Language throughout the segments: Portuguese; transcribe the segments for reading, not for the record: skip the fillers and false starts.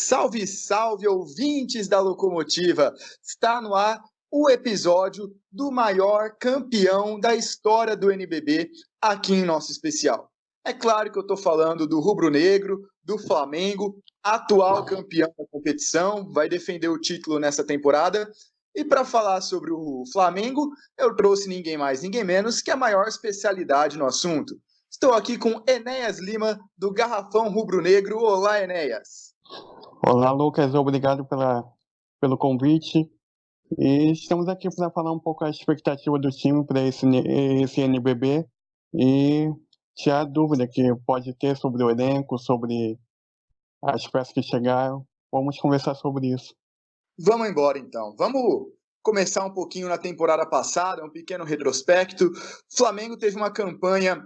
Salve, salve, ouvintes da Locomotiva! Está no ar o episódio do maior campeão da história do NBB aqui em nosso especial. É claro que eu estou falando do rubro-negro, do Flamengo, atual campeão da competição, vai defender o título nessa temporada. E para falar sobre o Flamengo, eu trouxe ninguém mais, ninguém menos que a maior especialidade no assunto. Estou aqui com Enéas Lima, do Garrafão Rubro-Negro. Olá, Enéas! Olá, Lucas, obrigado pelo convite. E estamos aqui para falar um pouco a expectativa do time para esse NBB e tirar a dúvida que pode ter sobre o elenco, sobre as peças que chegaram. Vamos conversar sobre isso. Vamos embora então. Vamos começar um pouquinho na temporada passada, um pequeno retrospecto. O Flamengo teve uma campanha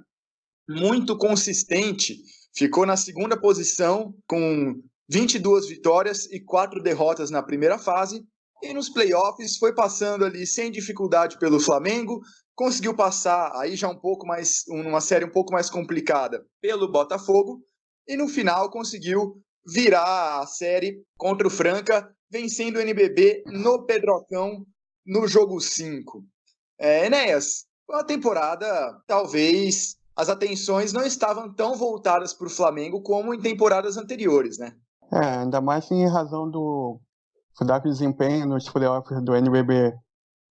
muito consistente, ficou na segunda posição com 22 vitórias e 4 derrotas na primeira fase, e nos playoffs foi passando ali sem dificuldade pelo Flamengo, conseguiu passar aí já um pouco mais, uma série um pouco mais complicada pelo Botafogo, e no final conseguiu virar a série contra o Franca, vencendo o NBB no Pedrocão no jogo 5. Enéas, uma temporada talvez as atenções não estavam tão voltadas para o Flamengo como em temporadas anteriores, né? Ainda mais em razão do fraco desempenho nos playoffs do NBB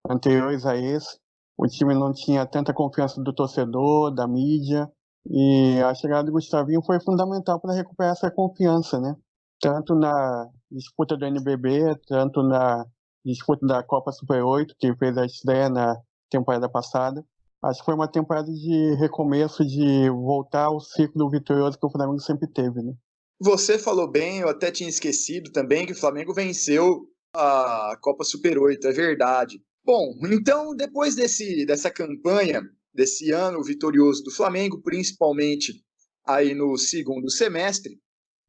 anteriores a esse. O time não tinha tanta confiança do torcedor, da mídia, e a chegada do Gustavinho foi fundamental para recuperar essa confiança, né? Tanto na disputa do NBB, tanto na disputa da Copa Super 8, que fez a estreia na temporada passada. Acho que foi uma temporada de recomeço, de voltar ao ciclo vitorioso que o Flamengo sempre teve, né? Você falou bem, eu até tinha esquecido também que o Flamengo venceu a Copa Super 8, é verdade. Bom, então depois dessa campanha, desse ano vitorioso do Flamengo, principalmente aí no segundo semestre,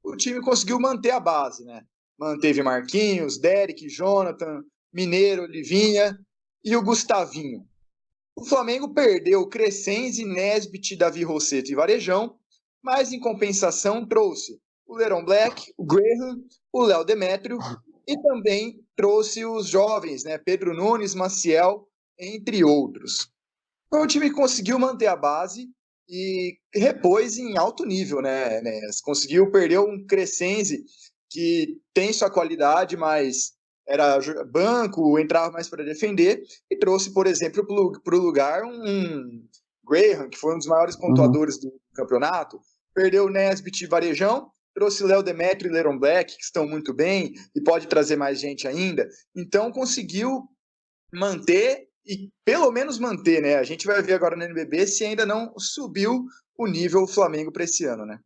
o time conseguiu manter a base, né? Manteve Marquinhos, Derek, Jonathan, Mineiro, Livinha e o Gustavinho. O Flamengo perdeu Crescenzi, Nesbit, Davi Rosseto e Varejão, mas em compensação trouxe o Leron Black, o Graham, o Léo Demétrio e também trouxe os jovens, né? Pedro Nunes, Maciel, entre outros. Então, o time conseguiu manter a base e repôs em alto nível, né? Conseguiu perder um Crescenzi que tem sua qualidade, mas era banco, entrava mais para defender, e trouxe, por exemplo, para o lugar um Graham, que foi um dos maiores pontuadores do campeonato, perdeu o Nesbit e Varejão, trouxe Léo Demétrio e Leron Black, que estão muito bem, e pode trazer mais gente ainda, então conseguiu manter, e pelo menos manter, né? A gente vai ver agora no NBB se ainda não subiu o nível Flamengo para esse ano, né?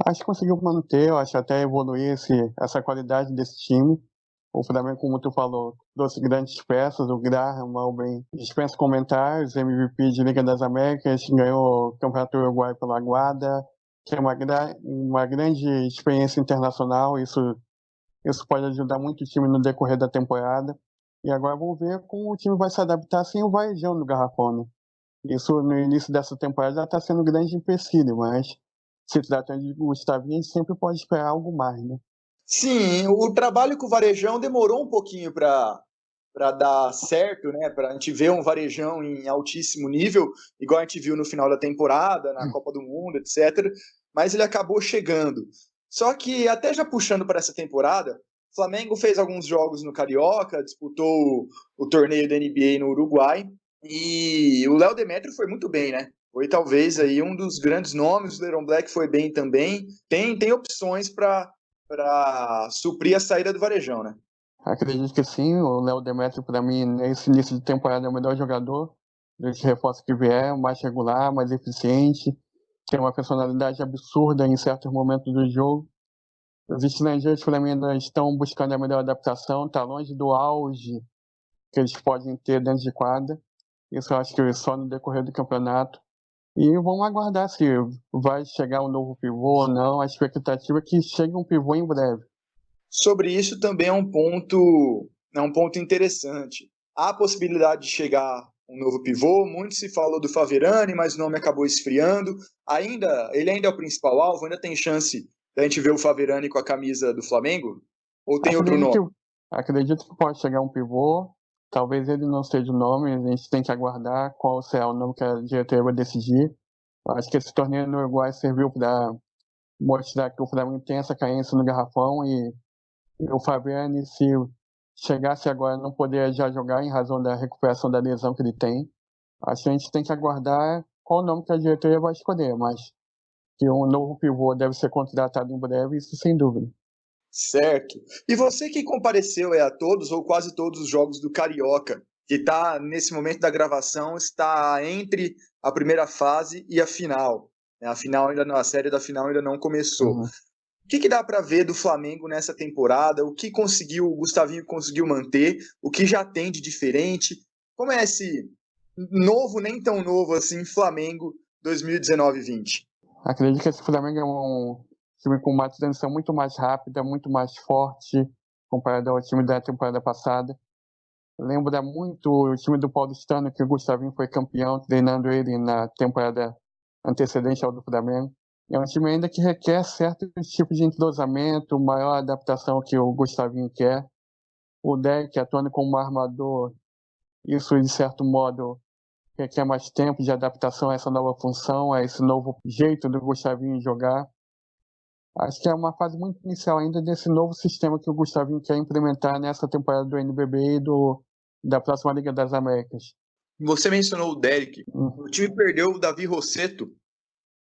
Acho que conseguiu manter, eu acho até evoluir essa qualidade desse time. O Flamengo, como tu falou, trouxe grandes peças, o Graham, bem, dispensa comentários, MVP de Liga das Américas, ganhou o Campeonato Uruguai pela Aguada, que é uma grande experiência internacional, isso pode ajudar muito o time no decorrer da temporada. E agora vamos ver como o time vai se adaptar sem o Varejão no garrafão, né? Isso no início dessa temporada já está sendo um grande empecilho, mas se tratando de Gustavinho, a gente sempre pode esperar algo mais, né? Sim, o trabalho com o Varejão demorou um pouquinho para dar certo, né? Para a gente ver um Varejão em altíssimo nível, igual a gente viu no final da temporada, na Copa do Mundo, etc. Mas ele acabou chegando. Só que, até já puxando para essa temporada, o Flamengo fez alguns jogos no Carioca, disputou o torneio da NBA no Uruguai, e o Léo Demétrio foi muito bem, né? Foi talvez aí um dos grandes nomes, o Leron Black foi bem também. Tem opções para suprir a saída do Varejão, né? Acredito que sim, o Léo Demétrio, para mim, nesse início de temporada, é o melhor jogador desse reforço que vier, mais regular, mais eficiente, tem uma personalidade absurda em certos momentos do jogo. Os estrangeiros, para mim, ainda estão buscando a melhor adaptação, está longe do auge que eles podem ter dentro de quadra. Isso eu acho que só no decorrer do campeonato. E vamos aguardar se vai chegar um novo pivô ou não. A expectativa é que chegue um pivô em breve. Sobre isso também é um ponto interessante. Há a possibilidade de chegar um novo pivô, muito se falou do Faverani, mas o nome acabou esfriando. Ele ainda é o principal alvo, ainda tem chance da gente ver o Faverani com a camisa do Flamengo? Ou tem outro nome? Acredito que pode chegar um pivô. Talvez ele não seja o nome, a gente tem que aguardar qual será o nome que a diretoria vai decidir. Acho que esse torneio no Uruguai serviu para mostrar que o Flamengo tem essa carência no garrafão e o Fabiani, se chegasse agora, não poderia já jogar em razão da recuperação da lesão que ele tem. Acho que a gente tem que aguardar qual o nome que a diretoria vai escolher, mas que um novo pivô deve ser contratado em breve, isso sem dúvida. Certo. E você que compareceu a todos ou quase todos os jogos do Carioca, que está nesse momento da gravação, está entre a primeira fase e a final. A final ainda não, a série da final ainda não começou. Uhum. O que dá para ver do Flamengo nessa temporada? O que o Gustavinho conseguiu manter? O que já tem de diferente? Como é esse novo, nem tão novo assim, Flamengo 2019-20? Acredito que esse Flamengo é um time com uma transição muito mais rápida, muito mais forte comparado ao time da temporada passada. Lembra muito o time do Paulistano, que o Gustavinho foi campeão, treinando ele na temporada antecedente ao do Flamengo. É um time ainda que requer certo tipo de entrosamento, maior adaptação que o Gustavinho quer. O Deck atuando como armador, isso de certo modo requer mais tempo de adaptação a essa nova função, a esse novo jeito do Gustavinho jogar. Acho que é uma fase muito inicial ainda desse novo sistema que o Gustavinho quer implementar nessa temporada do NBB e da próxima Liga das Américas. Você mencionou o Derek. O time perdeu o Davi Rossetto.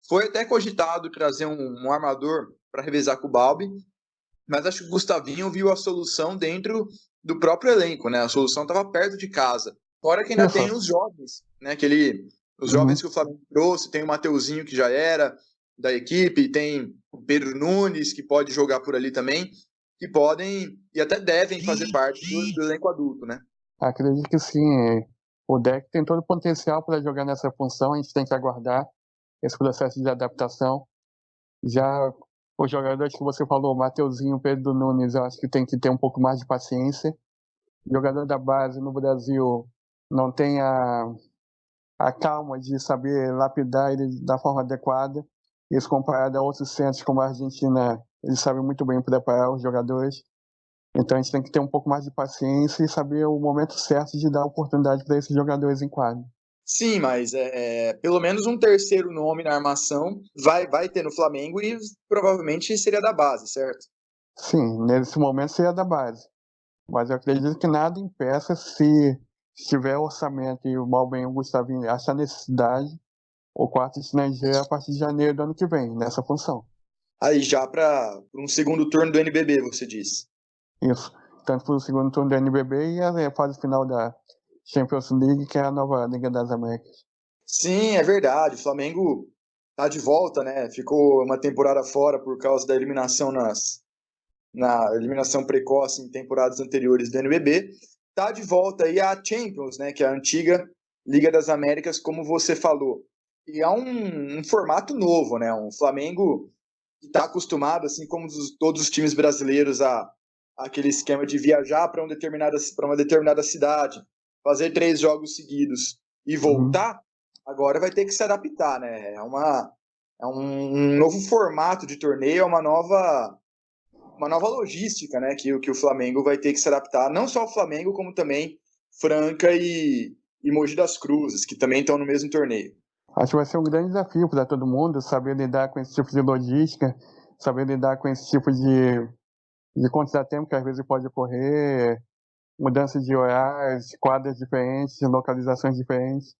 Foi até cogitado trazer um armador para revezar com o Balbi, mas acho que o Gustavinho viu a solução dentro do próprio elenco, né? A solução estava perto de casa. Fora que ainda tem os jovens, né? Os jovens que o Flamengo trouxe, tem o Mateuzinho que já era da equipe, tem o Pedro Nunes que pode jogar por ali também, que podem e até devem fazer parte do elenco adulto, né? Acredito que sim. O Deck tem todo o potencial para jogar nessa função, a gente tem que aguardar esse processo de adaptação. Já os jogadores que você falou, Mateuzinho, Pedro Nunes, eu acho que tem que ter um pouco mais de paciência. O jogador da base no Brasil não tem a calma de saber lapidar ele da forma adequada. Isso comparado a outros centros como a Argentina, eles sabem muito bem preparar os jogadores. Então a gente tem que ter um pouco mais de paciência e saber o momento certo de dar oportunidade para esses jogadores em quadro. Sim, mas pelo menos um terceiro nome na armação vai ter no Flamengo e provavelmente seria da base, certo? Sim, nesse momento seria da base. Mas eu acredito que nada impeça, se tiver orçamento e o Malben e o Gustavinho achar necessidade, o quarto estrangeiro a partir de janeiro do ano que vem, nessa função. Aí já para um segundo turno do NBB, você disse. Isso. Tanto para o segundo turno do NBB e a fase final da Champions League, que é a nova Liga das Américas. Sim, é verdade. O Flamengo tá de volta, né? Ficou uma temporada fora por causa da eliminação na eliminação precoce em temporadas anteriores do NBB. Tá de volta aí a Champions, né? Que é a antiga Liga das Américas, como você falou. E é um formato novo, né? Um Flamengo que está acostumado, assim como todos os times brasileiros, a aquele esquema de viajar para uma determinada cidade, fazer 3 jogos seguidos e voltar, agora vai ter que se adaptar, né? É um novo formato de torneio, é uma nova logística, né? Que o Flamengo vai ter que se adaptar. Não só o Flamengo, como também Franca e Mogi das Cruzes, que também estão no mesmo torneio. Acho que vai ser um grande desafio para todo mundo saber lidar com esse tipo de logística, saber lidar com esse tipo de contratempo que às vezes pode ocorrer, mudança de horários, quadras diferentes, localizações diferentes.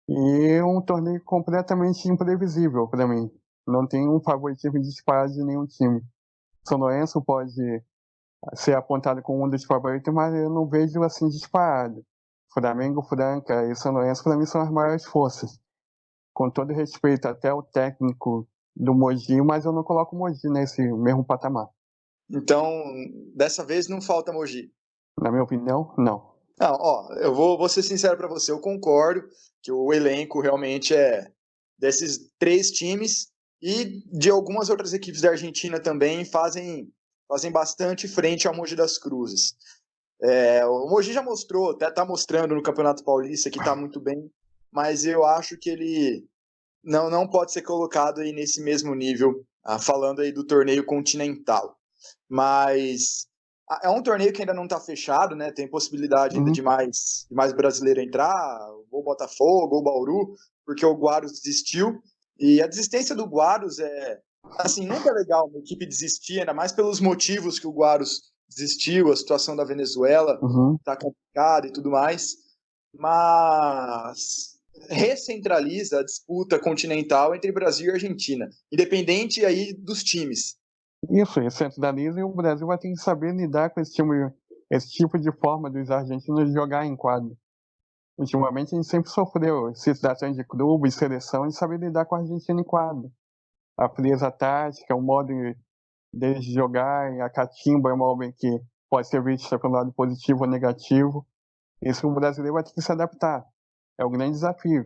E um torneio completamente imprevisível para mim. Não tem um favoritismo disparado de nenhum time. São Lourenço pode ser apontado como um dos favoritos, mas eu não vejo assim disparado. Flamengo, Franca e São Lourenço, para mim, são as maiores forças. Com todo respeito até o técnico do Mogi, mas eu não coloco o Mogi nesse mesmo patamar. Então, dessa vez não falta Mogi. Na minha opinião, não. Não, ó, eu vou ser sincero para você, eu concordo que o elenco realmente é desses 3 times e de algumas outras equipes da Argentina também fazem bastante frente ao Mogi das Cruzes. O Mogi já mostrou, até está mostrando no Campeonato Paulista que está muito bem, mas eu acho que ele não pode ser colocado aí nesse mesmo nível, falando aí do torneio continental. Mas É um torneio que ainda não está fechado, né? Tem possibilidade ainda de mais brasileiro entrar, ou Botafogo, ou Bauru, porque o Guarus desistiu. E a desistência do Guarus assim, nunca é legal uma equipe desistir, ainda mais pelos motivos que o Guarus desistiu, a situação da Venezuela está complicada e tudo mais. Mas recentraliza a disputa continental entre Brasil e Argentina, independente aí dos times. Isso, e centraliza, e o Brasil vai ter que saber lidar com esse tipo de forma dos argentinos jogar em quadro. Ultimamente a gente sempre sofreu situações de clube, seleção, de saber lidar com a Argentina em quadro. A frieza tática, o modo deles jogar, a catimba é uma obra que pode ser vista pelo lado positivo ou negativo. Isso o brasileiro vai ter que se adaptar. É o grande desafio.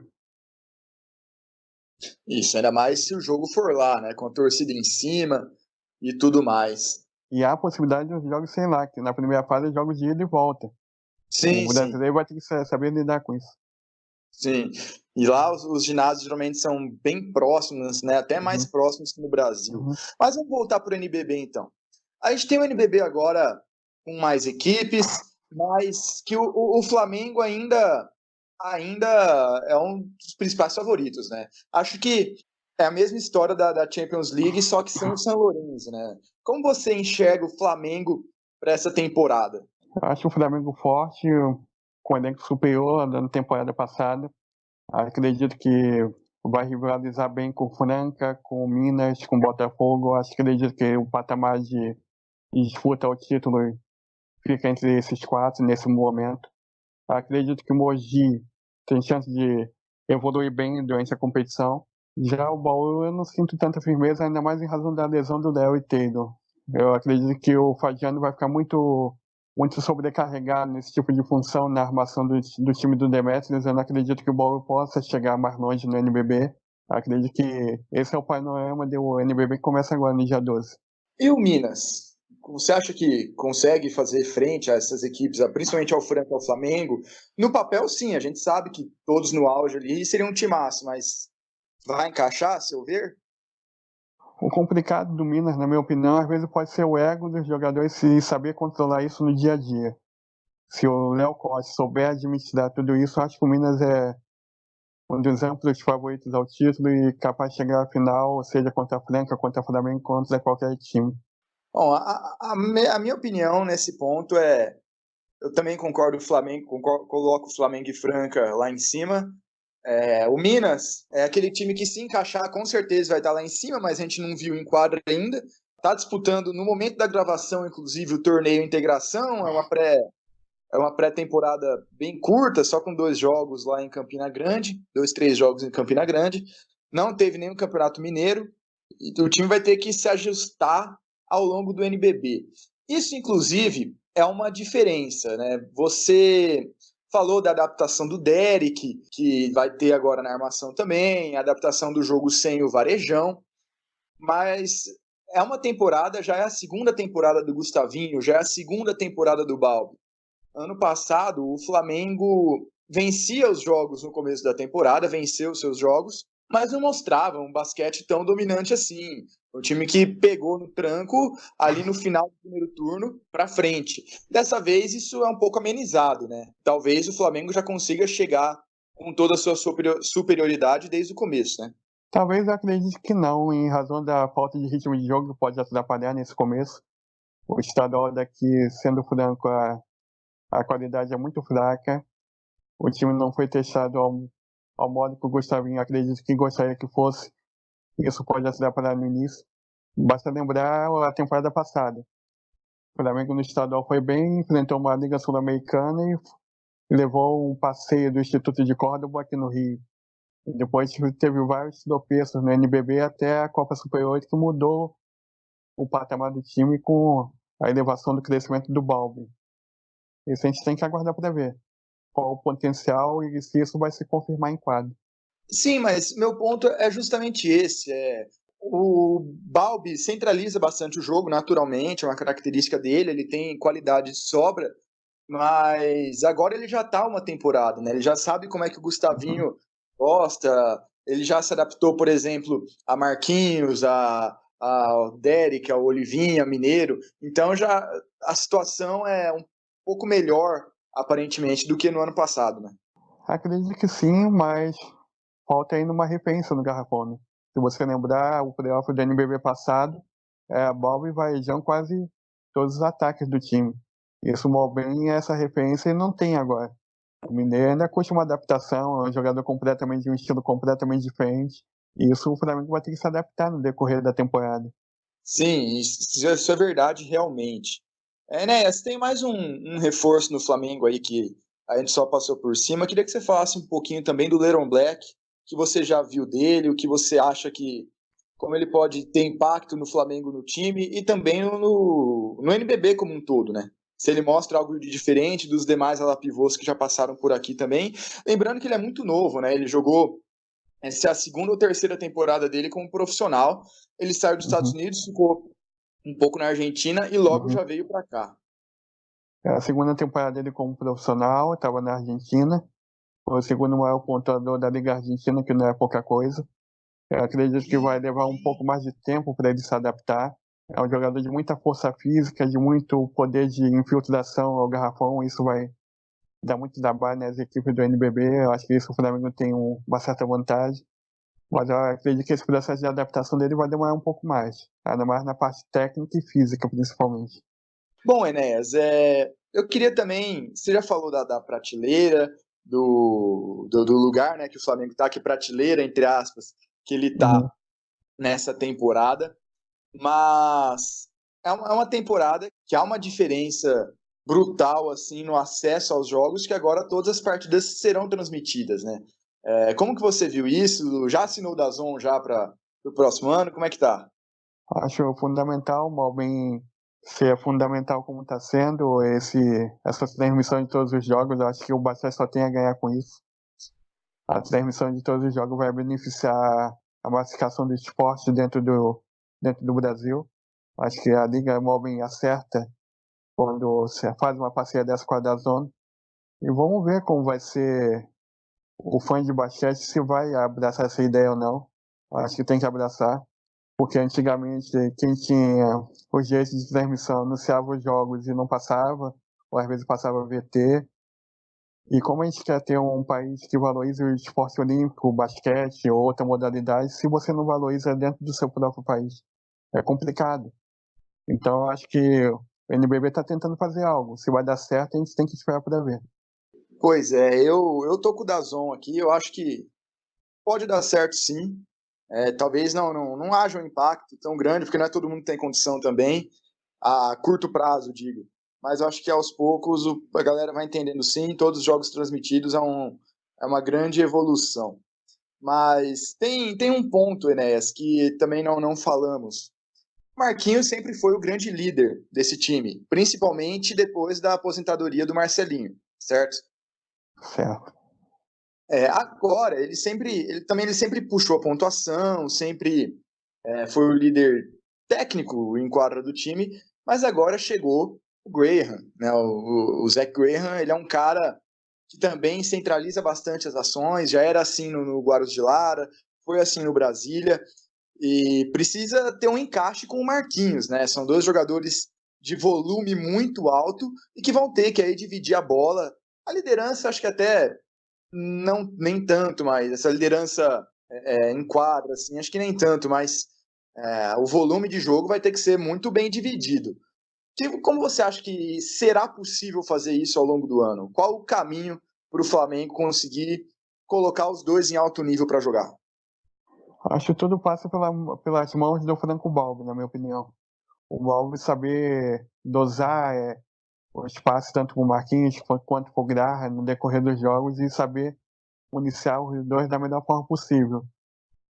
Isso, ainda mais se o jogo for lá, né? Com a torcida em cima e tudo mais. E há a possibilidade de uns jogos, sei lá, que na primeira fase jogos de ida e volta. Sim, o brasileiro vai ter que saber lidar com isso. Sim. E lá os ginásios geralmente são bem próximos, né? Até mais próximos que no Brasil. Mas vamos voltar para o NBB então. A gente tem o NBB agora com mais equipes, mas que o Flamengo ainda é um dos principais favoritos, né? Acho que é a mesma história da Champions League, só que sem o São Lourenço, né? Como você enxerga o Flamengo para essa temporada? Acho o Flamengo forte, com elenco superior na temporada passada. Acredito que vai rivalizar bem com o Franca, com o Minas, com o Botafogo. Acredito que o patamar de disputa ao título fica entre esses quatro nesse momento. Acredito que o Mogi tem chance de evoluir bem durante a competição. Já o Bauru eu não sinto tanta firmeza, ainda mais em razão da lesão do Léo e Taylor. Eu acredito que o Fagiano vai ficar muito sobrecarregado nesse tipo de função na armação do time do Demetrius. Eu não acredito que o Bauru possa chegar mais longe no NBB. Acredito que esse é o panorama do NBB que começa agora no dia 12. E o Minas? Você acha que consegue fazer frente a essas equipes, principalmente ao Franca e ao Flamengo? No papel, sim, a gente sabe que todos no auge ali seriam um timaço, mas vai encaixar, a seu ver? O complicado do Minas, na minha opinião, às vezes pode ser o ego dos jogadores e saber controlar isso no dia a dia. Se o Léo Costa souber administrar tudo isso, acho que o Minas é um dos amplos favoritos ao título e capaz de chegar à final, seja contra a Franca, contra o Flamengo, contra qualquer time. Bom, a minha opinião nesse ponto eu também concordo com o Flamengo, coloco o Flamengo e Franca lá em cima. O Minas é aquele time que, se encaixar, com certeza vai estar lá em cima, mas a gente não viu em quadra ainda. Está disputando, no momento da gravação, inclusive, o torneio Integração. É uma pré-temporada bem curta, só com 2 jogos lá em Campina Grande, 2, 3 jogos em Campina Grande. Não teve nenhum Campeonato Mineiro. E o time vai ter que se ajustar ao longo do NBB. Isso, inclusive, é uma diferença, né? Você falou da adaptação do Derek, que vai ter agora na armação também, a adaptação do jogo sem o Varejão, mas é uma temporada, já é a segunda temporada do Gustavinho, já é a segunda temporada do Balbi. Ano passado, o Flamengo vencia os jogos no começo da temporada, venceu os seus jogos, mas não mostrava um basquete tão dominante assim. Um time que pegou no tranco ali no final do primeiro turno para frente. Dessa vez isso é um pouco amenizado, né? Talvez o Flamengo já consiga chegar com toda a sua superioridade desde o começo, né? Talvez eu acredite que não, em razão da falta de ritmo de jogo que pode atrapalhar nesse começo. O estadual daqui, sendo franco, a qualidade é muito fraca. O time não foi testado ao modo que o Gustavinho acredito que gostaria que fosse. Isso pode atrapalhar no início. Basta lembrar a temporada passada. O Flamengo no estadual foi bem, enfrentou uma Liga Sul-Americana e levou um passeio do Instituto de Córdoba aqui no Rio. E depois teve vários tropeços no NBB até a Copa Super 8, que mudou o patamar do time com a elevação do crescimento do Balbi. Isso a gente tem que aguardar para ver qual o potencial e se isso vai se confirmar em quadro. Sim, mas meu ponto é justamente esse. O Balbi centraliza bastante o jogo, naturalmente, é uma característica dele, ele tem qualidade de sobra, mas agora ele já está uma temporada, né? Ele já sabe como é que o Gustavinho gosta, ele já se adaptou, por exemplo, a Marquinhos, ao Derek, ao Olivinha, Mineiro. Então já a situação é um pouco melhor, aparentemente, do que no ano passado, né? Acredito que sim, mas falta ainda uma referência no garrafão, né? Se você lembrar, o playoff do NBB passado, Bob e Varejão quase todos os ataques do time. Isso, o Malbem, essa referência ele não tem agora. O Mineiro ainda curte uma adaptação, é um jogador completamente de um estilo completamente diferente. E isso o Flamengo vai ter que se adaptar no decorrer da temporada. Sim, isso é verdade realmente. Enéas, tem mais um reforço no Flamengo aí que a gente só passou por cima. Queria que você falasse um pouquinho também do Leron Black, que você já viu dele, o que você acha que, como ele pode ter impacto no Flamengo, no time e também no NBB como um todo, né? Se ele mostra algo de diferente dos demais ala pivôs que já passaram por aqui também. Lembrando que ele é muito novo, né? Ele jogou essa é a segunda ou terceira temporada dele como profissional. Ele saiu dos Estados Uhum, Unidos, ficou um pouco na Argentina e logo uhum. já veio para cá. É a segunda temporada dele como profissional, estava na Argentina. Foi o segundo maior pontuador da Liga Argentina, que não é pouca coisa. Eu acredito que vai levar um pouco mais de tempo para ele se adaptar. É um jogador de muita força física, de muito poder de infiltração ao garrafão. Isso vai dar muito trabalho nas equipes do NBB. Eu acho que isso o Flamengo tem uma certa vantagem. Mas eu acredito que esse processo de adaptação dele vai demorar um pouco mais. Ainda mais na parte técnica e física, principalmente. Bom, Enéas, eu queria também. Você já falou da prateleira, do lugar, né, que o Flamengo está, que prateleira, entre aspas, que ele está Uhum. nessa temporada, mas é uma temporada que há uma diferença brutal assim no acesso aos jogos, que agora todas as partidas serão transmitidas, né? Como que você viu isso? Já assinou o DAZN já para o próximo ano? Como é que tá? Acho fundamental, Malbem ser fundamental como está sendo essa transmissão de todos os jogos. Eu acho que o Barça só tem a ganhar com isso. A transmissão de todos os jogos vai beneficiar a massificação do esporte dentro do Brasil. Acho que a Liga Malbem acerta quando você faz uma parceria dessa com a DAZN. E vamos ver como vai ser o fã de basquete, se vai abraçar essa ideia ou não. Acho que tem que abraçar, porque antigamente quem tinha os direitos de transmissão anunciava os jogos e não passava, ou às vezes passava VT. E como a gente quer ter um país que valorize o esporte olímpico, o basquete ou outra modalidade, se você não valoriza dentro do seu próprio país, é complicado. Então eu acho que o NBB está tentando fazer algo. Se vai dar certo, a gente tem que esperar para ver. Pois é, eu tô com o DAZN aqui, eu acho que pode dar certo sim. Talvez não haja um impacto tão grande, porque não é todo mundo que tem condição também, a curto prazo, digo. Mas eu acho que aos poucos a galera vai entendendo sim, todos os jogos transmitidos é uma grande evolução. Mas tem um ponto, Enéas, que também não falamos. Marquinhos sempre foi o grande líder desse time, principalmente depois da aposentadoria do Marcelinho, certo? Certo. Agora, ele sempre puxou a pontuação, sempre foi o líder técnico em quadra do time, mas agora chegou o Graham, né? O Zach Graham, ele é um cara que também centraliza bastante as ações, já era assim no Guarus de Lara, foi assim no Brasília, e precisa ter um encaixe com o Marquinhos, né? São dois jogadores de volume muito alto e que vão ter que aí dividir a bola. A liderança, acho que até não nem tanto, mas essa liderança em quadra, assim, acho que nem tanto, mas o volume de jogo vai ter que ser muito bem dividido. Como você acha que será possível fazer isso ao longo do ano? Qual o caminho para o Flamengo conseguir colocar os dois em alto nível para jogar? Acho que tudo passa pelas mãos do Franco Balbi, na minha opinião. O Balbi saber dosar o espaço tanto para o Marquinhos quanto para o Graham no decorrer dos jogos e saber municiar os dois da melhor forma possível.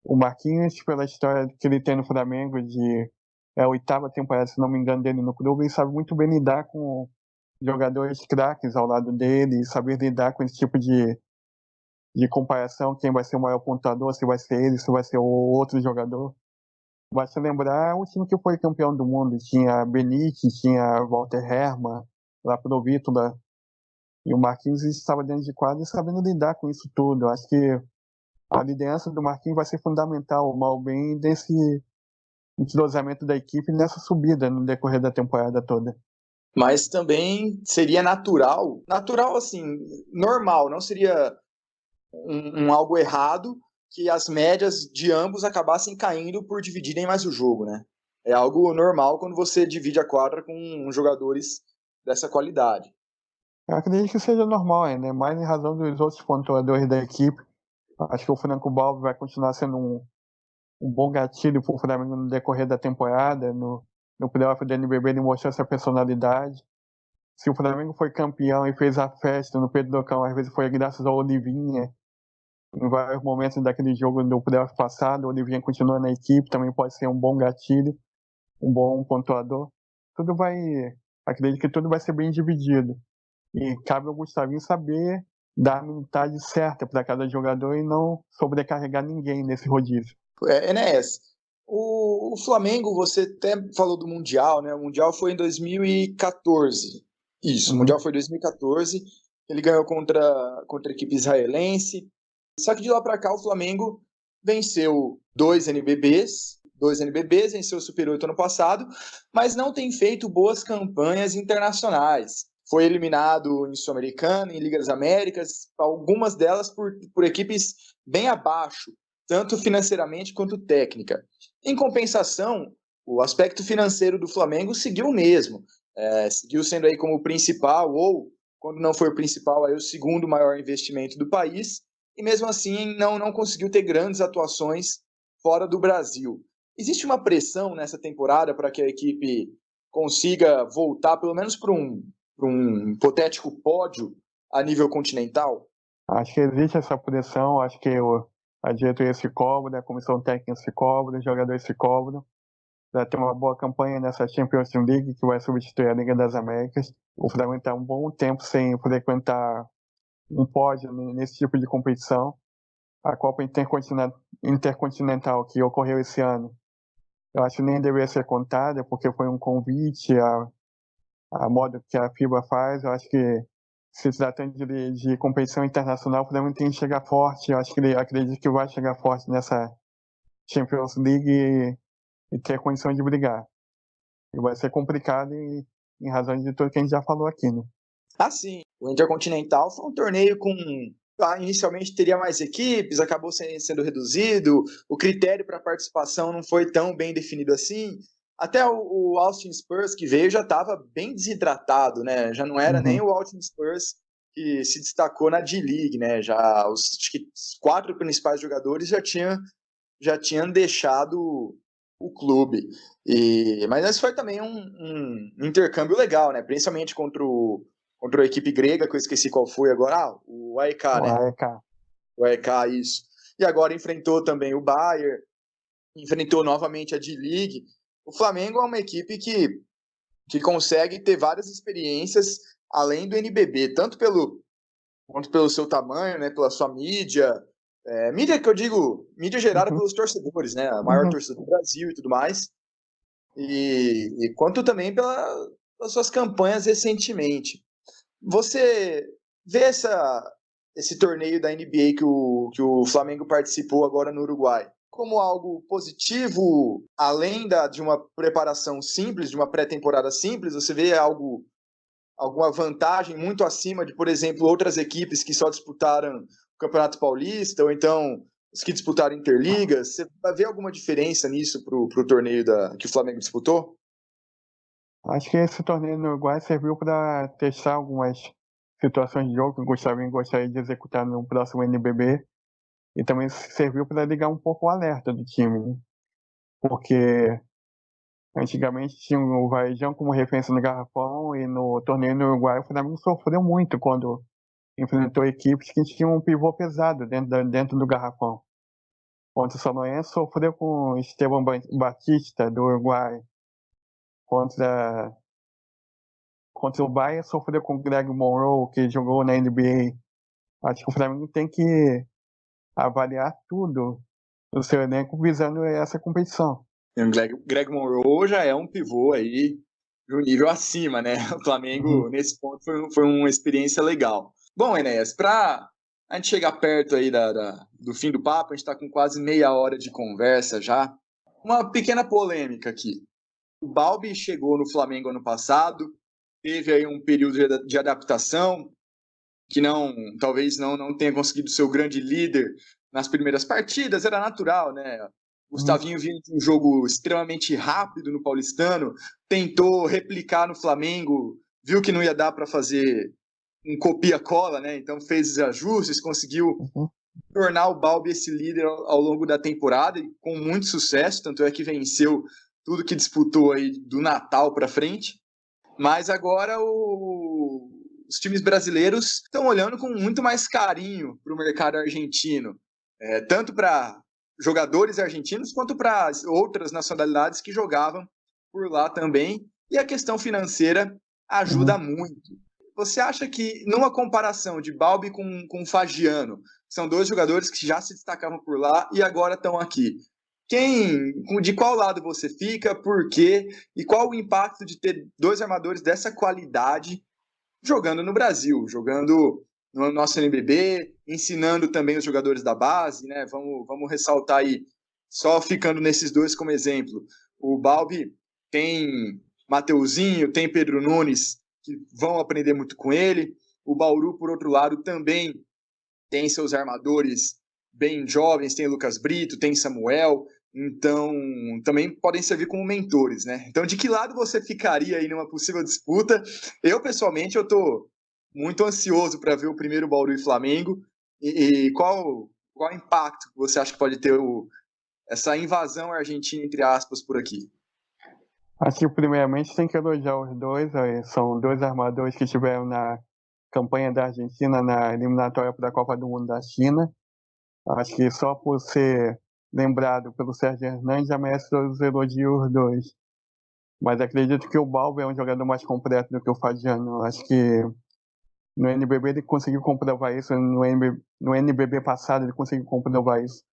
O Marquinhos, pela história que ele tem no Flamengo, é a oitava temporada, se não me engano, dele no clube, ele sabe muito bem lidar com jogadores craques ao lado dele, e saber lidar com esse tipo de comparação, quem vai ser o maior pontuador, se vai ser ele, se vai ser o outro jogador. Basta lembrar o time que foi campeão do mundo. Tinha Benítez, tinha Walter Hermann, lá pro Vítola, e o Marquinhos estava dentro de quadra e sabendo lidar com isso tudo. Eu acho que a liderança do Marquinhos vai ser fundamental, o mal bem entrosamento da equipe nessa subida no decorrer da temporada toda. Mas também seria natural assim, normal, não seria algo errado que as médias de ambos acabassem caindo por dividirem mais o jogo, né? É algo normal quando você divide a quadra com jogadores dessa qualidade. Eu acredito que seja normal, né? Mais em razão dos outros pontuadores da equipe. Acho que o Franco Balbo vai continuar sendo um bom gatilho para o Flamengo no decorrer da temporada. No playoff do NBB ele mostrou essa personalidade. Se o Flamengo foi campeão e fez a festa no Pedro Docão, às vezes foi graças ao Olivinha. Em vários momentos daquele jogo do playoff passado, o Olivinha continua na equipe, também pode ser um bom gatilho, um bom pontuador. Acredito que tudo vai ser bem dividido. E cabe ao Gustavinho saber dar a minutagem certa para cada jogador e não sobrecarregar ninguém nesse rodízio. Enéas, o Flamengo, você até falou do Mundial, né? O Mundial foi em 2014. Isso, o Mundial foi em 2014. Ele ganhou contra a equipe israelense. Só que de lá para cá o Flamengo venceu dois NBBs, venceu o Super 8 ano passado, mas não tem feito boas campanhas internacionais. Foi eliminado em Sul-Americana, em Liga das Américas, algumas delas por equipes bem abaixo, tanto financeiramente quanto técnica. Em compensação, o aspecto financeiro do Flamengo seguiu o mesmo. Seguiu sendo aí como o principal, ou, quando não foi o principal, aí o segundo maior investimento do país, e mesmo assim não conseguiu ter grandes atuações fora do Brasil. Existe uma pressão nessa temporada para que a equipe consiga voltar pelo menos para um hipotético pódio a nível continental? Acho que existe essa pressão, acho que a diretoria se cobra, a comissão técnica se cobra, os jogadores se cobram para ter uma boa campanha nessa Champions League que vai substituir a Liga das Américas. O Flamengo está um bom tempo sem frequentar um pódio nesse tipo de competição. A Copa Intercontinental que ocorreu esse ano, eu acho que nem deveria ser contada, porque foi um convite a modo que a FIBA faz. Eu acho que, se tratando de competição internacional, o Flamengo tem que chegar forte. Eu acho que ele acredita que vai chegar forte nessa Champions League e ter condição de brigar. E vai ser complicado em razão de tudo que a gente já falou aqui, né? Sim. O Intercontinental foi um torneio com... inicialmente teria mais equipes, acabou sendo reduzido, o critério para participação não foi tão bem definido assim. Até o Austin Spurs que veio já estava bem desidratado, né? Já não era nem o Austin Spurs que se destacou na D-League, né? Já os 4 principais jogadores já tinham deixado o clube. Mas esse foi também um intercâmbio legal, né? Principalmente contra a equipe grega, que eu esqueci qual foi agora. O AEK, né? O AEK, isso. E agora enfrentou também o Bayern, enfrentou novamente a D-League. O Flamengo é uma equipe que consegue ter várias experiências além do NBB, quanto pelo seu tamanho, né? Pela sua mídia. Mídia que eu digo, mídia gerada pelos torcedores, né? A maior torcida do Brasil e tudo mais. E quanto também pelas suas campanhas recentemente. Você vê esse torneio da NBA que o Flamengo participou agora no Uruguai como algo positivo, além de uma preparação simples, de uma pré-temporada simples? Você vê alguma vantagem muito acima de, por exemplo, outras equipes que só disputaram o Campeonato Paulista, ou então os que disputaram Interligas? Você vai ver alguma diferença nisso para o torneio que o Flamengo disputou? Acho que esse torneio no Uruguai serviu para testar algumas situações de jogo que o Gustavinho gostaria de executar no próximo NBB, e também serviu para ligar um pouco o alerta do time, né? Porque antigamente tinha o Varejão como referência no Garrafão, e no torneio no Uruguai o Flamengo sofreu muito quando enfrentou equipes que tinham um pivô pesado dentro do Garrafão. Contra o São Lourenço sofreu com o Esteban Batista, do Uruguai. Contra o Bayern sofreu com o Greg Monroe, que jogou na NBA. Acho que o Flamengo tem que avaliar tudo do seu elenco visando essa competição. O Greg Monroe já é um pivô aí de um nível acima, né? O Flamengo, nesse ponto, foi uma experiência legal. Bom, Enéas, para a gente chegar perto aí do fim do papo, a gente está com quase meia hora de conversa já. Uma pequena polêmica aqui. O Balbi chegou no Flamengo ano passado, teve aí um período de adaptação, que talvez não tenha conseguido ser o grande líder nas primeiras partidas, era natural, né? Gustavinho vinha de um jogo extremamente rápido no Paulistano, tentou replicar no Flamengo, viu que não ia dar para fazer um copia-cola, né? Então fez os ajustes, conseguiu tornar o Balbi esse líder ao longo da temporada, e com muito sucesso, tanto é que venceu tudo que disputou aí do Natal para frente. Mas agora os times brasileiros estão olhando com muito mais carinho para o mercado argentino, tanto para jogadores argentinos quanto para outras nacionalidades que jogavam por lá também. E a questão financeira ajuda muito. Você acha que, numa comparação de Balbi com Fagiano, são dois jogadores que já se destacavam por lá e agora estão aqui, de qual lado você fica, por quê, e qual o impacto de ter dois armadores dessa qualidade jogando no Brasil, jogando no nosso NBB, ensinando também os jogadores da base, né? Vamos ressaltar aí, só ficando nesses dois como exemplo. O Balbi tem Mateuzinho, tem Pedro Nunes, que vão aprender muito com ele. O Bauru, por outro lado, também tem seus armadores bem jovens, tem Lucas Brito, tem Samuel, então também podem servir como mentores, né? Então, de que lado você ficaria aí numa possível disputa? Eu, pessoalmente, eu tô muito ansioso para ver o primeiro Bauru e Flamengo, e qual impacto você acha que pode ter essa invasão argentina, entre aspas, por aqui? Acho que primeiramente tem que elogiar os dois, são dois armadores que estiveram na campanha da Argentina na eliminatória para a Copa do Mundo da China. Acho que só por ser lembrado pelo Sérgio Hernandes já merece todos os elogios os dois. Mas acredito que o Balbi é um jogador mais completo do que o Fagiano. Acho que no NBB ele conseguiu comprovar isso, no NBB passado ele conseguiu comprovar isso.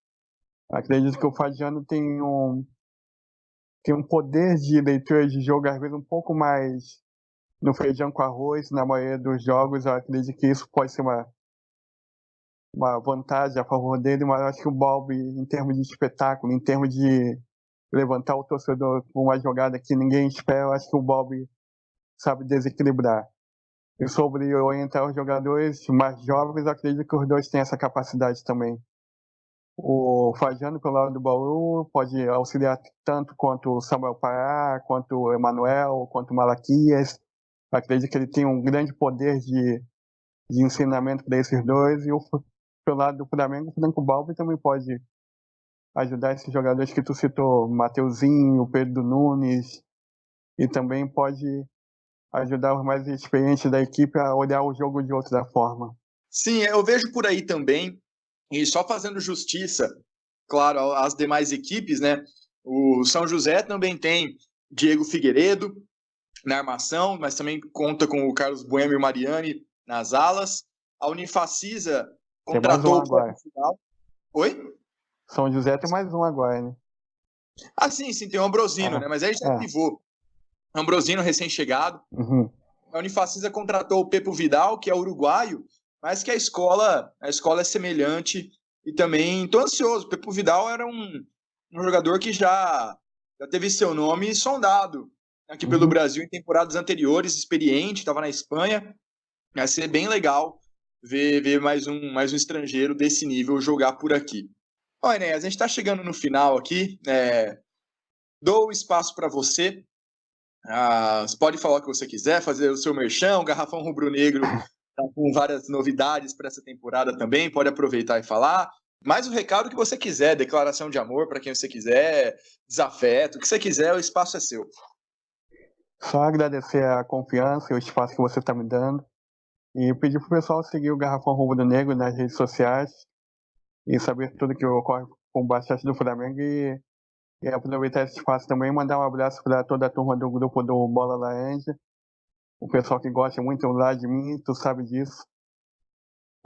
Acredito que o Fagiano tem um poder de leitura de jogo, às vezes um pouco mais no feijão com arroz, na maioria dos jogos. Eu acredito que isso pode ser uma vantagem a favor dele, mas eu acho que o Balbi, em termos de espetáculo, em termos de levantar o torcedor com uma jogada que ninguém espera, eu acho que o Balbi sabe desequilibrar. E sobre orientar os jogadores mais jovens, eu acredito que os dois têm essa capacidade também. O Fagiano, pelo lado do Bauru, pode auxiliar tanto quanto o Samuel Pará, quanto o Emanuel, quanto o Malaquias. Eu acredito que ele tem um grande poder de ensinamento para esses dois. E pelo lado do Flamengo, o Franco Balbi também pode ajudar esses jogadores que tu citou, Mateuzinho, Pedro Nunes, e também pode ajudar os mais experientes da equipe a olhar o jogo de outra forma. Sim, eu vejo por aí também, e só fazendo justiça, claro, às demais equipes, né? O São José também tem Diego Figueiredo na armação, mas também conta com o Carlos Bueno e o Mariani nas alas. A Unifacisa contratou o próprio final. Oi? São José tem mais um agora, né? Ah, sim, tem o Ambrosino, né? Mas aí já é pivô. Ambrosino recém-chegado. Uhum. A Unifacisa contratou o Pepo Vidal, que é uruguaio, mas que a escola é semelhante, e também estou ansioso. O Pepo Vidal era um jogador que já teve seu nome sondado aqui pelo Brasil em temporadas anteriores, experiente, estava na Espanha. Vai ser bem legal ver mais um estrangeiro desse nível jogar por aqui. Olha, Enéas, a gente está chegando no final aqui. Dou o espaço para você. Você pode falar o que você quiser, fazer o seu merchan. O Garrafão Rubro-Negro está com várias novidades para essa temporada também. Pode aproveitar e falar. Mais o recado que você quiser, declaração de amor para quem você quiser, desafeto, o que você quiser, o espaço é seu. Só agradecer a confiança e o espaço que você está me dando. E pedir para o pessoal seguir o Garrafão Rubro-Negro nas redes sociais e saber tudo que ocorre com o basquete do Flamengo. E aproveitar esse espaço também e mandar um abraço para toda a turma do grupo do Bola Laranja. O pessoal que gosta muito lá de mim, tu sabe disso.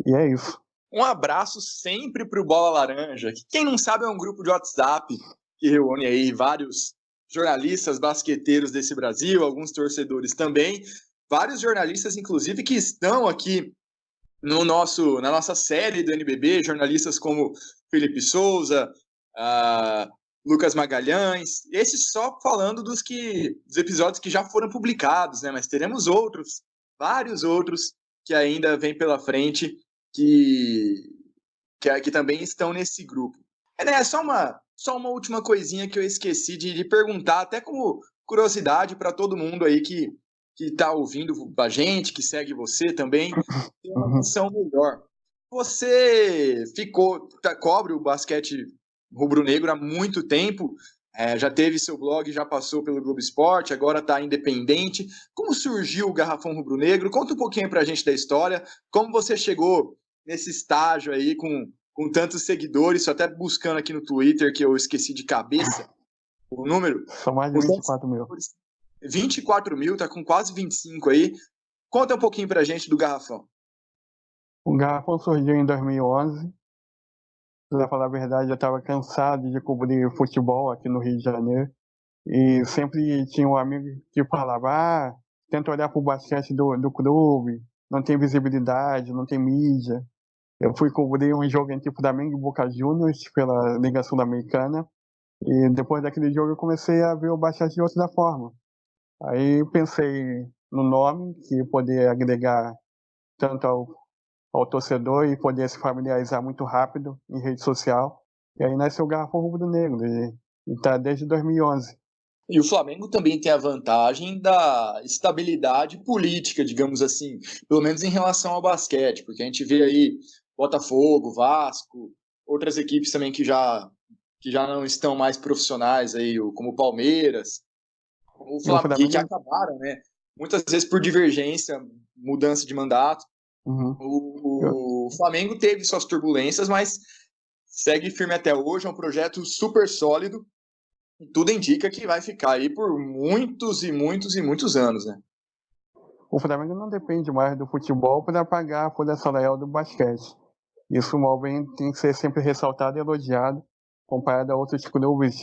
E é isso. Um abraço sempre para o Bola Laranja, que quem não sabe é um grupo de WhatsApp que reúne aí vários jornalistas basqueteiros desse Brasil, alguns torcedores também, vários jornalistas, inclusive, que estão aqui na nossa série do NBB, jornalistas como Felipe Souza, Lucas Magalhães, esses só falando dos episódios que já foram publicados, né? Mas teremos outros, vários outros que ainda vêm pela frente que também estão nesse grupo. Né, só uma última coisinha que eu esqueci de perguntar, até como curiosidade para todo mundo aí que está ouvindo a gente, que segue você também, ter uma Uhum. noção melhor. Você cobre o basquete rubro-negro há muito tempo, já teve seu blog, já passou pelo Globo Esporte, agora está independente. Como surgiu o Garrafão Rubro-Negro? Conta um pouquinho para a gente da história, como você chegou nesse estágio aí com tantos seguidores, só até buscando aqui no Twitter, que eu esqueci de cabeça o número. São mais de 24 mil. 24 mil, tá com quase 25 aí. Conta um pouquinho pra gente do Garrafão. O Garrafão surgiu em 2011. Pra falar a verdade, eu estava cansado de cobrir futebol aqui no Rio de Janeiro. E sempre tinha um amigo que falava, tenta olhar pro basquete do clube, não tem visibilidade, não tem mídia. Eu fui cobrir um jogo entre Flamengo e Boca Juniors pela Liga Sul-Americana. E depois daquele jogo eu comecei a ver o basquete de outra forma. Aí pensei no nome, que poder agregar tanto ao torcedor e poder se familiarizar muito rápido em rede social. E aí nasceu o Garrafão Rubro-Negro, e tá desde 2011. E o Flamengo também tem a vantagem da estabilidade política, digamos assim, pelo menos em relação ao basquete, porque a gente vê aí Botafogo, Vasco, outras equipes também que já não estão mais profissionais aí, como o Palmeiras, o E o Flamengo, que Flamengo. acabaram, né? Muitas vezes por divergência, mudança de mandato. Uhum. O Flamengo teve suas turbulências, mas segue firme até hoje, é um projeto super sólido e tudo indica que vai ficar aí por muitos e muitos e muitos anos, né? O Flamengo não depende mais do futebol para pagar a folha salarial do basquete. Isso mal bem tem que ser sempre ressaltado e elogiado, comparado a outros clubes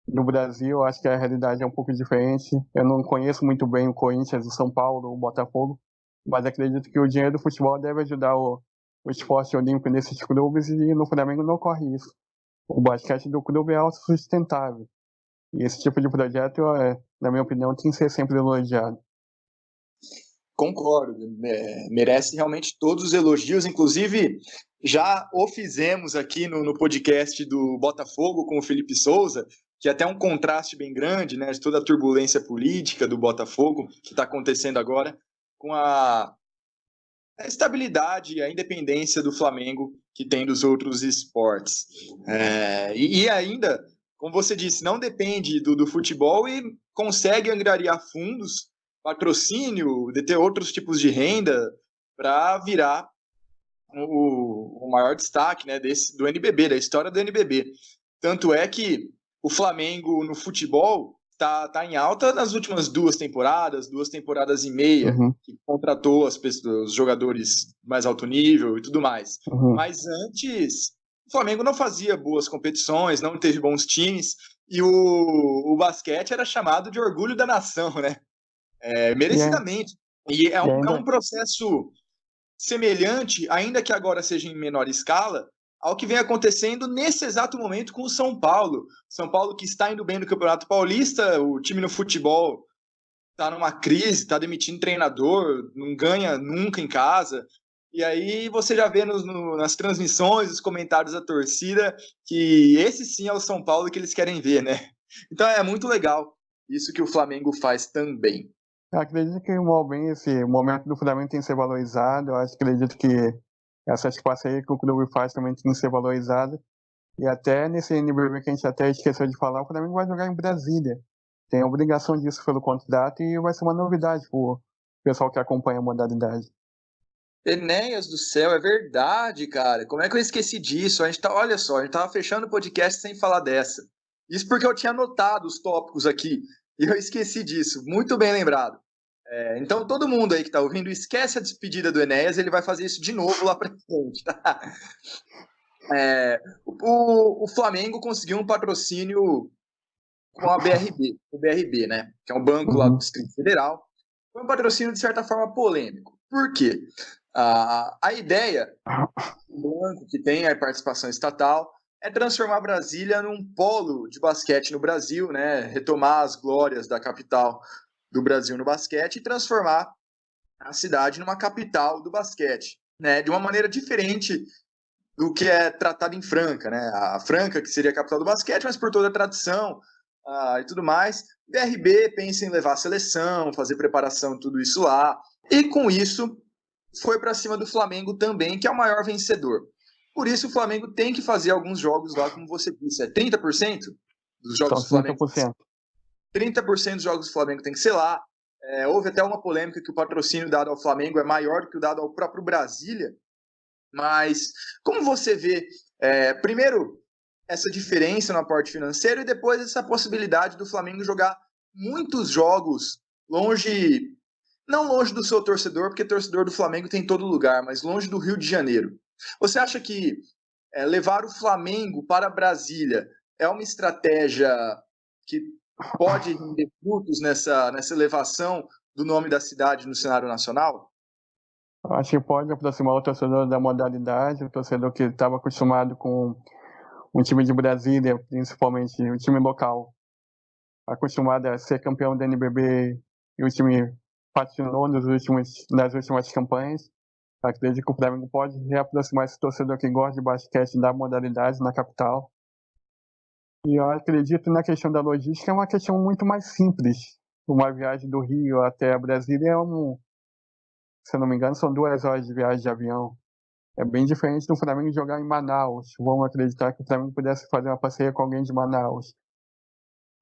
do Brasil. Eu acho que a realidade é um pouco diferente. Eu não conheço muito bem o Corinthians, o São Paulo, o Botafogo, mas acredito que o dinheiro do futebol deve ajudar o esporte olímpico nesses clubes, e no Flamengo não ocorre isso. O basquete do clube é autossustentável. E esse tipo de projeto, na minha opinião, tem que ser sempre elogiado. Concordo, merece realmente todos os elogios, inclusive já o fizemos aqui no podcast do Botafogo com o Felipe Souza, que é até um contraste bem grande, né, de toda a turbulência política do Botafogo que está acontecendo agora, com a estabilidade e a independência do Flamengo que tem dos outros esportes. E ainda, como você disse, não depende do futebol e consegue angariar fundos, patrocínio, de ter outros tipos de renda para virar o maior destaque, né, do NBB, da história do NBB. Tanto é que o Flamengo no futebol tá em alta nas últimas duas temporadas e meia, Uhum, que contratou os jogadores mais alto nível e tudo mais. uhum. Mas antes, o Flamengo não fazia boas competições, não teve bons times, e o basquete era chamado de orgulho da nação, né? E, é, Merecidamente. E e é ainda, um processo semelhante, ainda que agora seja em menor escala, ao que vem acontecendo nesse exato momento com o São Paulo. São Paulo que está indo bem no Campeonato Paulista, o time no futebol está numa crise, está demitindo treinador, não ganha nunca em casa. E aí você já vê nas transmissões, os comentários da torcida, que esse sim é o São Paulo que eles querem ver, né? Então é muito legal isso que o Flamengo faz também. eu acredito que mal bem esse momento do Flamengo tem que ser valorizado. Eu acredito que essas parcerias que o clube faz também tem que ser valorizada. E até nesse NBB que a gente até esqueceu de falar, o Flamengo vai jogar em Brasília. Tem a obrigação disso pelo contrato e vai ser uma novidade para o pessoal que acompanha a modalidade. Enéas do céu, é verdade, cara. Como é que eu esqueci disso? Olha só, a gente tava fechando o podcast sem falar dessa. Isso porque eu tinha anotado os tópicos aqui e eu esqueci disso. Muito bem lembrado. Então, todo mundo aí que tá ouvindo, esquece a despedida do Enéas, ele vai fazer isso de novo lá pra frente, tá? O Flamengo conseguiu um patrocínio com a BRB, o BRB, né? Que é um banco lá do Uhum. Distrito Federal. Foi um patrocínio, de certa forma, polêmico. Por quê? A ideia, um banco que tem a participação estatal, é transformar Brasília num polo de basquete no Brasil, né? Retomar as glórias da capital do Brasil no basquete e transformar a cidade numa capital do basquete, né? De uma maneira diferente do que é tratado em Franca, né? A Franca, que seria a capital do basquete, mas por toda a tradição e tudo mais. BRB pensa em levar a seleção, fazer preparação, tudo isso lá. E com isso, foi para cima do Flamengo também, que é o maior vencedor. Por isso, o Flamengo tem que fazer alguns jogos lá, como você disse, é 30% dos jogos São do Flamengo. 30%. 30% dos jogos do Flamengo tem que ser lá. Houve até uma polêmica que o patrocínio dado ao Flamengo é maior do que o dado ao próprio Brasília. Mas como você vê, primeiro, essa diferença no aporte financeiro e depois essa possibilidade do Flamengo jogar muitos jogos longe, não longe do seu torcedor, porque torcedor do Flamengo tem em todo lugar, mas longe do Rio de Janeiro. Você acha que levar o Flamengo para Brasília é uma estratégia que pode render frutos nessa elevação do nome da cidade no cenário nacional? Acho que pode aproximar o torcedor da modalidade, o torcedor que estava acostumado com um time de Brasília, principalmente o time local, acostumado a ser campeão da NBB e o time patinou nas últimas campanhas. Acredito que o Flamengo pode reaproximar esse torcedor que gosta de basquete da modalidade na capital. E eu acredito na questão da logística, é uma questão muito mais simples. Uma viagem do Rio até Brasília se eu não me engano, são 2 horas de viagem de avião. É bem diferente do Flamengo jogar em Manaus. Vamos acreditar que o Flamengo pudesse fazer uma parceria com alguém de Manaus.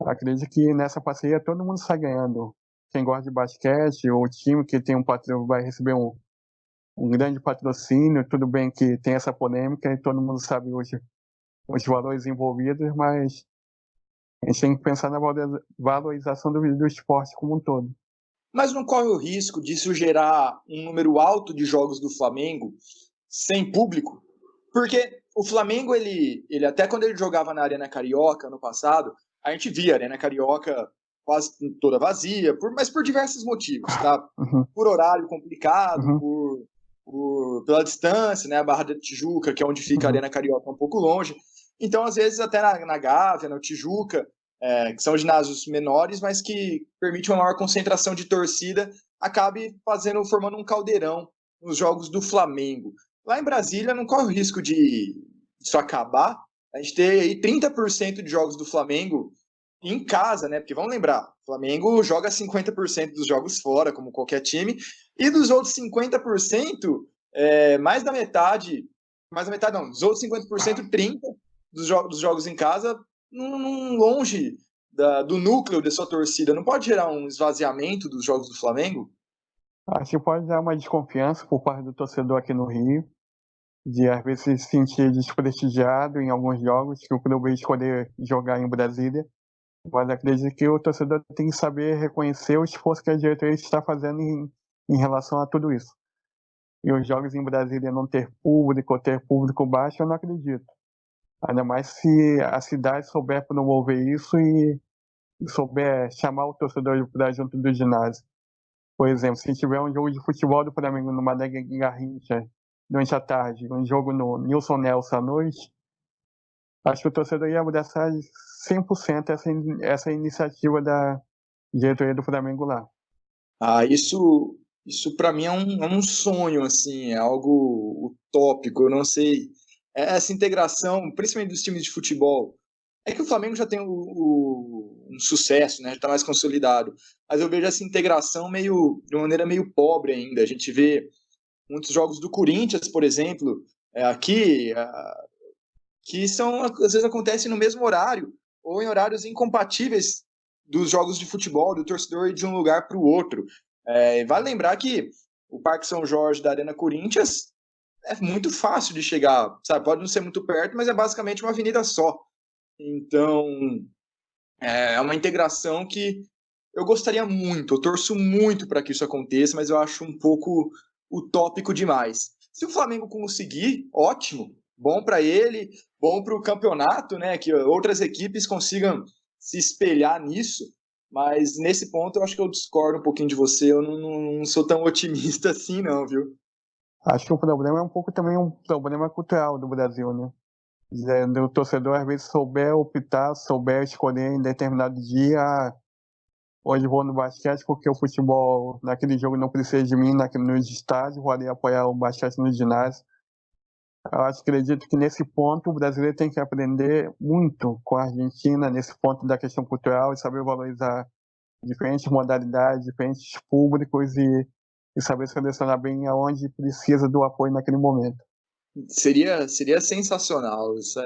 Acredito que nessa parceria todo mundo sai ganhando. Quem gosta de basquete, ou o time que tem um patrocínio vai receber um grande patrocínio. Tudo bem que tem essa polêmica e todo mundo sabe hoje os valores envolvidos, mas a gente tem que pensar na valorização do esporte como um todo. Mas não corre o risco disso gerar um número alto de jogos do Flamengo sem público? Porque o Flamengo, ele até quando ele jogava na Arena Carioca no passado, a gente via a Arena Carioca quase toda vazia, mas por diversos motivos, tá? Uhum. Por horário complicado, Uhum. pela distância, né? A Barra da Tijuca, que é onde fica a Arena Carioca, é um pouco longe. Então, às vezes, até na Gávea, no Tijuca, que são ginásios menores, mas que permitem uma maior concentração de torcida, acabe formando um caldeirão nos jogos do Flamengo. Lá em Brasília não corre o risco de isso acabar. A gente ter aí 30% de jogos do Flamengo em casa, né? Porque vamos lembrar, o Flamengo joga 50% dos jogos fora, como qualquer time, e dos outros 50%, mais da metade não, dos outros 50%, 30% dos jogos em casa, longe do núcleo da sua torcida. Não pode gerar um esvaziamento dos jogos do Flamengo? Acho que pode dar uma desconfiança por parte do torcedor aqui no Rio, de às vezes se sentir desprestigiado em alguns jogos que o clube escolher jogar em Brasília. Mas acredito que o torcedor tem que saber reconhecer o esforço que a diretoria está fazendo em relação a tudo isso. E os jogos em Brasília não ter público ou ter público baixo, eu não acredito. Ainda mais se a cidade souber promover isso e souber chamar o torcedor para junto do ginásio. Por exemplo, se tiver um jogo de futebol do Flamengo no Mané Garrincha durante a tarde, um jogo no Nilson Nelson à noite, acho que o torcedor ia abraçar 100% essa iniciativa da diretoria do Flamengo lá. Isso para mim é um sonho, assim, é algo utópico, eu não sei. Essa integração, principalmente dos times de futebol, é que o Flamengo já tem um sucesso, né? Já está mais consolidado. Mas eu vejo essa integração de uma maneira meio pobre ainda. A gente vê muitos jogos do Corinthians, por exemplo, aqui, que às vezes acontecem no mesmo horário, ou em horários incompatíveis dos jogos de futebol, do torcedor ir de um lugar para o outro. Vale lembrar que o Parque São Jorge da Arena Corinthians é muito fácil de chegar, sabe? Pode não ser muito perto, mas é basicamente uma avenida só. Então, é uma integração que eu gostaria muito, eu torço muito para que isso aconteça, mas eu acho um pouco utópico demais. Se o Flamengo conseguir, ótimo, bom para ele, bom para o campeonato, né? Que outras equipes consigam se espelhar nisso, mas nesse ponto eu acho que eu discordo um pouquinho de você, eu não sou tão otimista assim não, viu? Acho que o problema é um pouco também um problema cultural do Brasil, né? do torcedor às vezes souber optar, souber escolher em determinado dia, hoje vou no basquete porque o futebol naquele jogo não precisa de mim no estádio, vou ali apoiar o basquete no ginásio. Eu acredito que nesse ponto o brasileiro tem que aprender muito com a Argentina, nesse ponto da questão cultural, e saber valorizar diferentes modalidades, diferentes públicos e saber selecionar bem aonde precisa do apoio naquele momento. Seria sensacional. Isso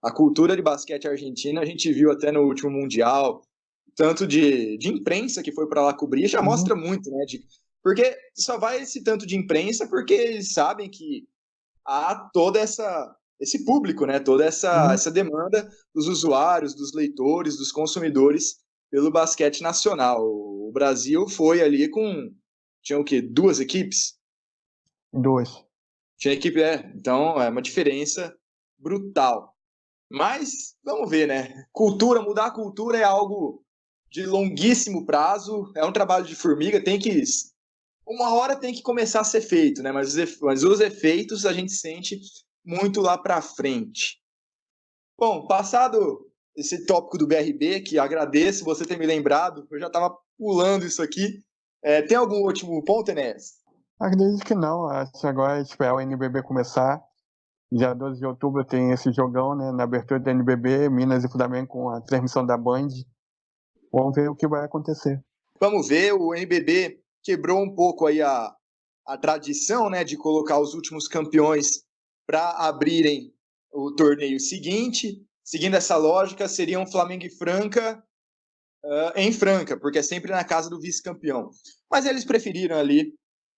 a cultura de basquete argentina, a gente viu até no último Mundial, tanto de imprensa que foi para lá cobrir, já mostra muito, né? Porque só vai esse tanto de imprensa porque eles sabem que há esse público, né? Toda essa demanda dos usuários, dos leitores, dos consumidores pelo basquete nacional. O Brasil foi ali tinha o quê? 2 equipes? 2. Tinha equipe, então é uma diferença brutal. Mas vamos ver, né? Mudar a cultura é algo de longuíssimo prazo, é um trabalho de formiga, uma hora tem que começar a ser feito, né? Mas os efeitos a gente sente muito lá para frente. Bom, passado esse tópico do BRB, que agradeço você ter me lembrado, eu já estava pulando isso aqui. Tem algum último ponto, Enéas? Acredito que não, acho que agora é esperar o NBB começar. Dia 12 de outubro tem esse jogão, né, na abertura do NBB, Minas e Flamengo com a transmissão da Band. Vamos ver o que vai acontecer. Vamos ver, o NBB quebrou um pouco aí a tradição, né, de colocar os últimos campeões para abrirem o torneio seguinte. Seguindo essa lógica, seriam Flamengo e Franca em Franca, porque é sempre na casa do vice-campeão. Mas eles preferiram ali,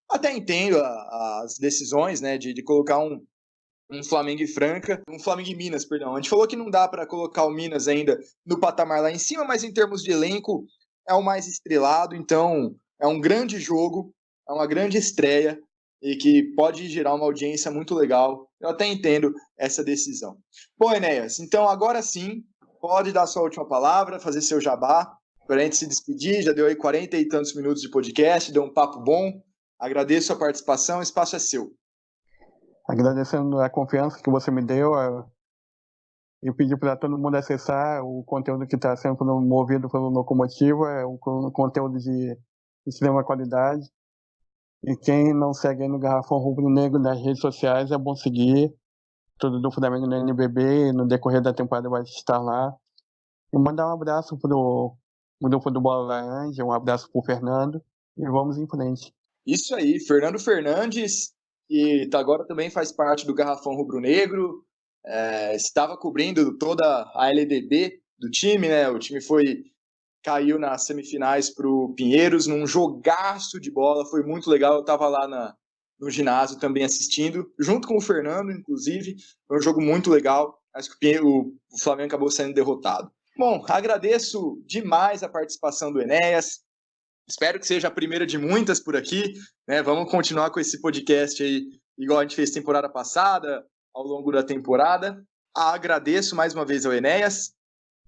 até entendo as decisões, né, de colocar um Flamengo e Franca, um Flamengo e Minas, perdão. A gente falou que não dá para colocar o Minas ainda no patamar lá em cima, mas em termos de elenco é o mais estrelado, então é um grande jogo, é uma grande estreia e que pode gerar uma audiência muito legal. Eu até entendo essa decisão. Bom, Enéas, então agora sim, pode dar sua última palavra, fazer seu jabá, para a gente se despedir. Já deu aí 40 e tantos minutos de podcast, deu um papo bom. Agradeço a participação, o espaço é seu. Agradecendo a confiança que você me deu e pedir para todo mundo acessar o conteúdo que está sendo promovido pelo Locomotiva, é um conteúdo de extrema qualidade. E quem não segue aí no Garrafão Rubro Negro nas redes sociais, é bom seguir. Tudo do Flamengo no NBB, no decorrer da temporada vai estar lá. E mandar um abraço pro grupo do Bola Laranja, um abraço pro Fernando e vamos em frente. Isso aí, Fernando Fernandes, que agora também faz parte do Garrafão Rubro Negro, estava cobrindo toda a LDB do time, né? O time caiu nas semifinais para o Pinheiros, num jogaço de bola, foi muito legal, eu estava lá no ginásio também assistindo, junto com o Fernando, inclusive, foi um jogo muito legal, acho que o Flamengo acabou sendo derrotado. Bom, agradeço demais a participação do Enéas, espero que seja a primeira de muitas por aqui, né? Vamos continuar com esse podcast aí, igual a gente fez temporada passada, ao longo da temporada. Agradeço mais uma vez ao Enéas.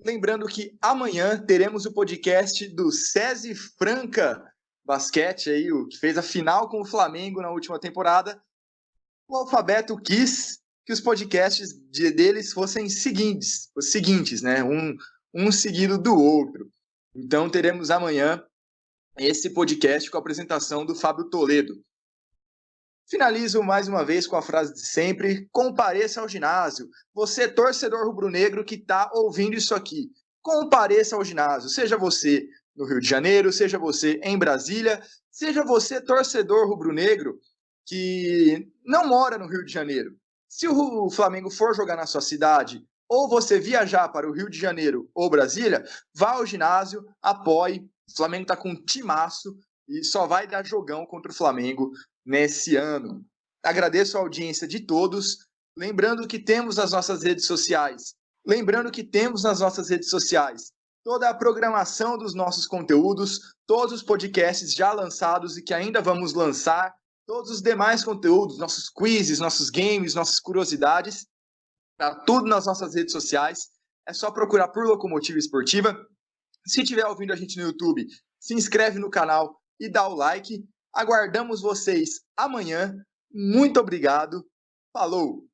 Lembrando que amanhã teremos o podcast do SESI Franca Basquete, aí, o que fez a final com o Flamengo na última temporada. O Alfabeto quis que os podcasts deles fossem os seguintes, né? Um seguido do outro. Então teremos amanhã esse podcast com a apresentação do Fábio Toledo. Finalizo mais uma vez com a frase de sempre: compareça ao ginásio. Você, torcedor rubro-negro que está ouvindo isso aqui, compareça ao ginásio. Seja você no Rio de Janeiro, seja você em Brasília, seja você torcedor rubro-negro que não mora no Rio de Janeiro. Se o Flamengo for jogar na sua cidade, ou você viajar para o Rio de Janeiro ou Brasília, vá ao ginásio, apoie. O Flamengo está com um timaço e só vai dar jogão contra o Flamengo nesse ano. Agradeço a audiência de todos. Lembrando que temos nas nossas redes sociais toda a programação dos nossos conteúdos, todos os podcasts já lançados e que ainda vamos lançar, todos os demais conteúdos, nossos quizzes, nossos games, nossas curiosidades, tá tudo nas nossas redes sociais. É só procurar por Locomotiva Esportiva. Se estiver ouvindo a gente no YouTube, se inscreve no canal e dá o like. Aguardamos vocês amanhã. Muito obrigado. Falou!